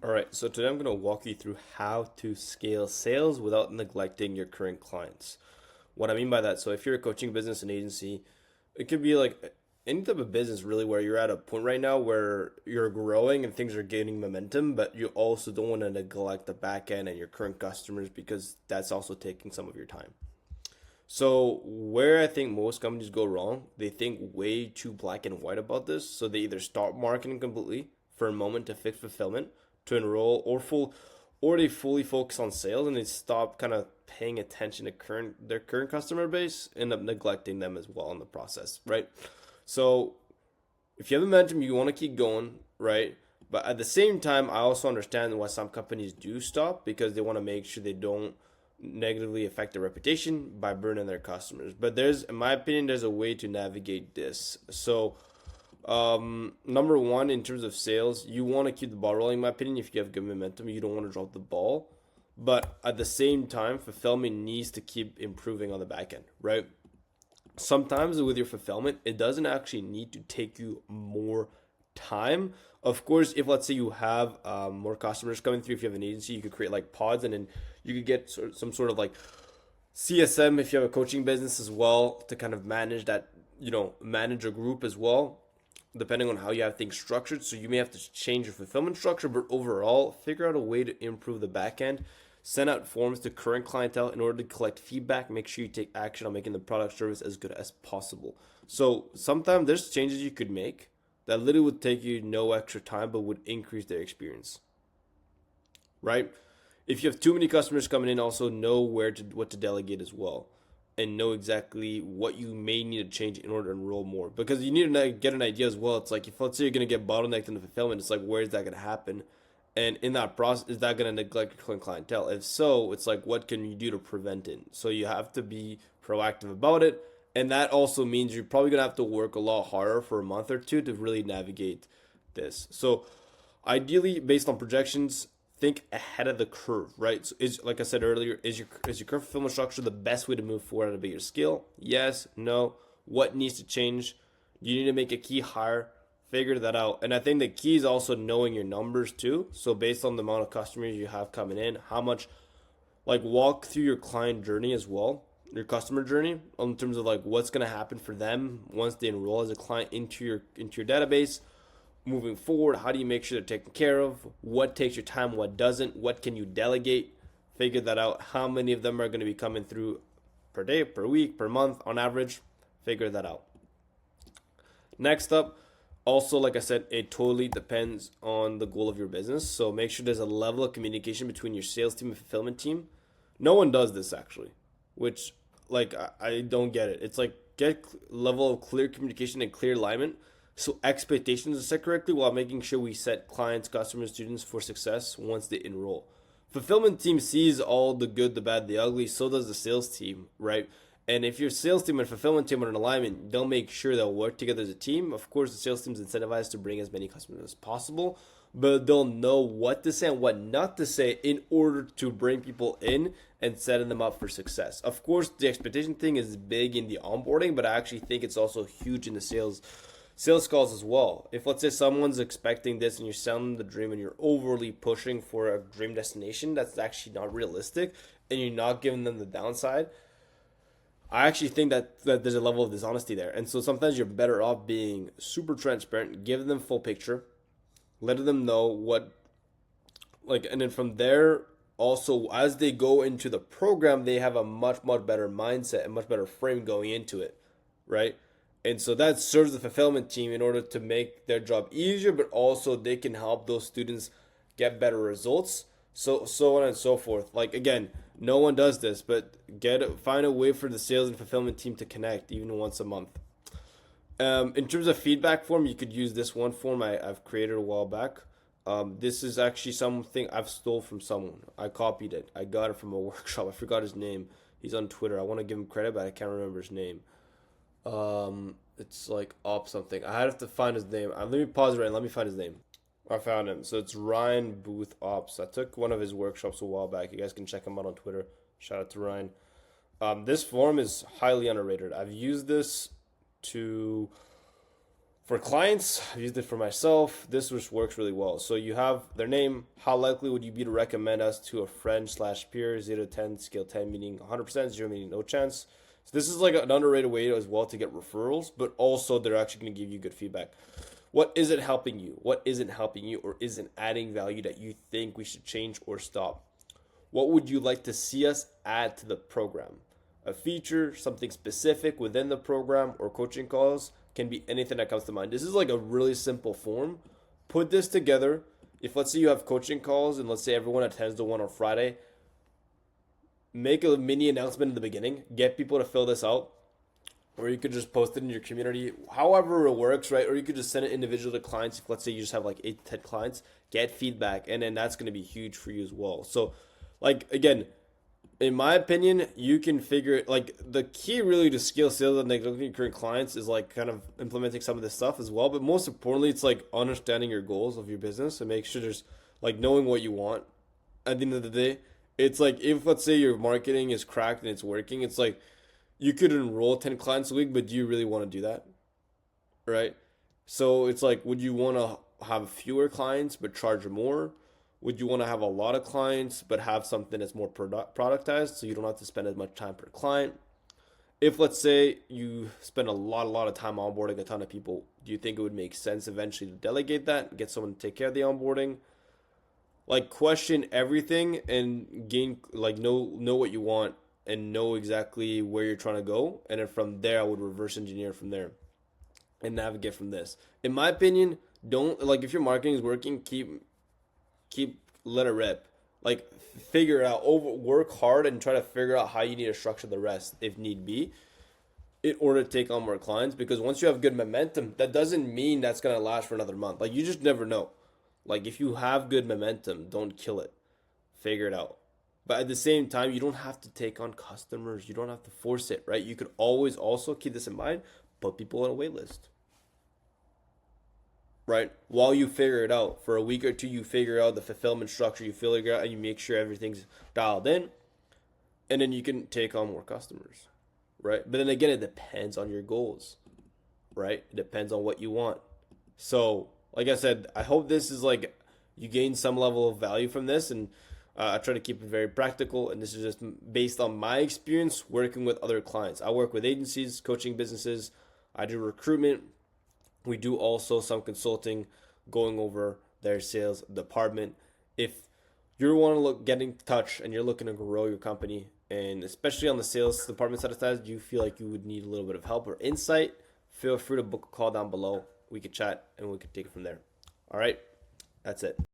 All right, so today I'm going to walk you through how to scale sales without neglecting your current clients. What I mean by that, so if you're a coaching business and agency, it could be like any type of business really where you're at a point right now where you're growing and things are gaining momentum, but you also don't want to neglect the back end and your current customers because that's also taking some of your time. So where I think most companies go wrong, they think way too black and white about this. So they either stop marketing completely for a moment to fix fulfillment, to enroll, or they fully focus on sales and they stop kind of paying attention to their current customer base, end up neglecting them as well in the process, right? So if you have momentum, you want to keep going, right? But at the same time, I also understand why some companies do stop because they want to make sure they don't negatively affect their reputation by burning their customers. But in my opinion, there's a way to navigate this. So, number one, in terms of sales, you want to keep the ball rolling. In my opinion, if you have good momentum, you don't want to drop the ball. But at the same time, fulfillment needs to keep improving on the back end, right? Sometimes with your fulfillment, it doesn't actually need to take you more time. Of course, if let's say you have more customers coming through, if you have an agency, you could create like pods, and then you could get some sort of like CSM if you have a coaching business as well to kind of manage that, manage a group as well, depending on how you have things structured. So you may have to change your fulfillment structure, but overall, figure out a way to improve the back end. Send out forms to current clientele in order to collect feedback. Make sure you take action on making the product service as good as possible. So sometimes there's changes you could make that literally would take you no extra time but would increase their experience, right? If you have too many customers coming in, also know what to delegate as well, and know exactly what you may need to change in order to enroll more. Because you need to get an idea as well. It's like if let's say you're gonna get bottlenecked in the fulfillment, it's like where is that gonna happen? And in that process, is that gonna neglect your clientele? If so, it's like what can you do to prevent it? So you have to be proactive about it. And that also means you're probably gonna have to work a lot harder for a month or two to really navigate this. So ideally, based on projections, think ahead of the curve, right? So is like I said earlier, is your current fulfillment structure the best way to move forward at a bigger scale? Yes, no. What needs to change? You need to make a key hire, figure that out. And I think the key is also knowing your numbers too. So based on the amount of customers you have coming in, how much, like, walk through your client journey as well, your customer journey, in terms of like what's going to happen for them once they enroll as a client into your database. Moving forward, how do you make sure they're taken care of? What takes your time? What doesn't? What can you delegate? Figure that out. How many of them are going to be coming through per day, per week, per month on average? Figure that out. Next up, also, like I said, it totally depends on the goal of your business. So make sure there's a level of communication between your sales team and fulfillment team. No one does this actually, which, like, I don't get it. It's like get level of clear communication and clear alignment so expectations are set correctly while making sure we set clients, customers, students for success once they enroll. Fulfillment team sees all the good, the bad, the ugly. So does the sales team, right? And if your sales team and fulfillment team are in alignment, they'll make sure they'll work together as a team. Of course, the sales team's incentivized to bring as many customers as possible, but they'll know what to say and what not to say in order to bring people in and setting them up for success. Of course, the expectation thing is big in the onboarding, but I actually think it's also huge in the sales calls as well. If let's say someone's expecting this and you're selling them the dream and you're overly pushing for a dream destination that's actually not realistic and you're not giving them the downside, I actually think that there's a level of dishonesty there. And so sometimes you're better off being super transparent, give them full picture, let them know what, like, and then from there, also as they go into the program, they have a much better mindset and much better frame going into it, right? And so that serves the fulfillment team in order to make their job easier, but also they can help those students get better results. So on and so forth. Like, again, no one does this, but find a way for the sales and fulfillment team to connect even once a month. In terms of feedback form, you could use this one form I've created a while back. This is actually something I've stole from someone. I copied it. I got it from a workshop. I forgot his name. He's on Twitter. I want to give him credit, but I can't remember his name. It's like op something. I have to find his name. Let me pause it right and let me find his name. I found him. So it's Ryan Booth Ops. I took one of his workshops a while back. You guys can check him out on Twitter. Shout out to Ryan. This form is highly underrated. I've used this to For clients, I've used it for myself. This just works really well. So you have their name. How likely would you be to recommend us to a friend slash peer? 0 to 10, scale 10 meaning 100%, 0 meaning no chance. So this is like an underrated way as well to get referrals, but also they're actually going to give you good feedback. What isn't helping you? What isn't helping you or isn't adding value that you think we should change or stop? What would you like to see us add to the program? A feature, something specific within the program or coaching calls, can be anything that comes to mind. This is like a really simple form. Put this together. If let's say you have coaching calls and let's say everyone attends the one on Friday, make a mini announcement in the beginning, get people to fill this out, or you could just post it in your community, however it works, right? Or you could just send it individually to clients. If let's say you just have like 8 to 10 clients, get feedback, and then that's going to be huge for you as well. So, like again, in my opinion, you can figure it. Like the key really to scale sales and like looking at your current clients is like kind of implementing some of this stuff as well. But most importantly, it's like understanding your goals of your business and make sure there's like knowing what you want. At the end of the day, it's like if let's say your marketing is cracked and it's working, it's like you could enroll 10 clients a week, but do you really want to do that? Right? So it's like, would you want to have fewer clients but charge more? Would you want to have a lot of clients but have something that's more productized so you don't have to spend as much time per client? If let's say you spend a lot of time onboarding a ton of people, do you think it would make sense eventually to delegate that and get someone to take care of the onboarding? Like question everything and gain like know what you want and know exactly where you're trying to go, and then from there I would reverse engineer from there and navigate from this. In my opinion, don't like if your marketing is working, keep let it rip. Like figure it out, over work hard and try to figure out how you need to structure the rest if need be in order to take on more clients, because once you have good momentum, that doesn't mean that's going to last for another month. Like you just never know. Like if you have good momentum, don't kill it. Figure it out. But at the same time, you don't have to take on customers. You don't have to force it, right? You could always also keep this in mind, put people on a wait list, right? While you figure it out for a week or two, you figure out the fulfillment structure, you figure out and you make sure everything's dialed in, and then you can take on more customers, right? But then again, it depends on your goals, right? It depends on what you want. So, like I said, I hope this is like you gain some level of value from this, and I try to keep it very practical. And this is just based on my experience working with other clients. I work with agencies, coaching businesses. I do recruitment. We do also some consulting, going over their sales department. If you want to get in touch and you're looking to grow your company, and especially on the sales department side of things, you feel like you would need a little bit of help or insight, feel free to book a call down below. We could chat and we could take it from there. All right, that's it.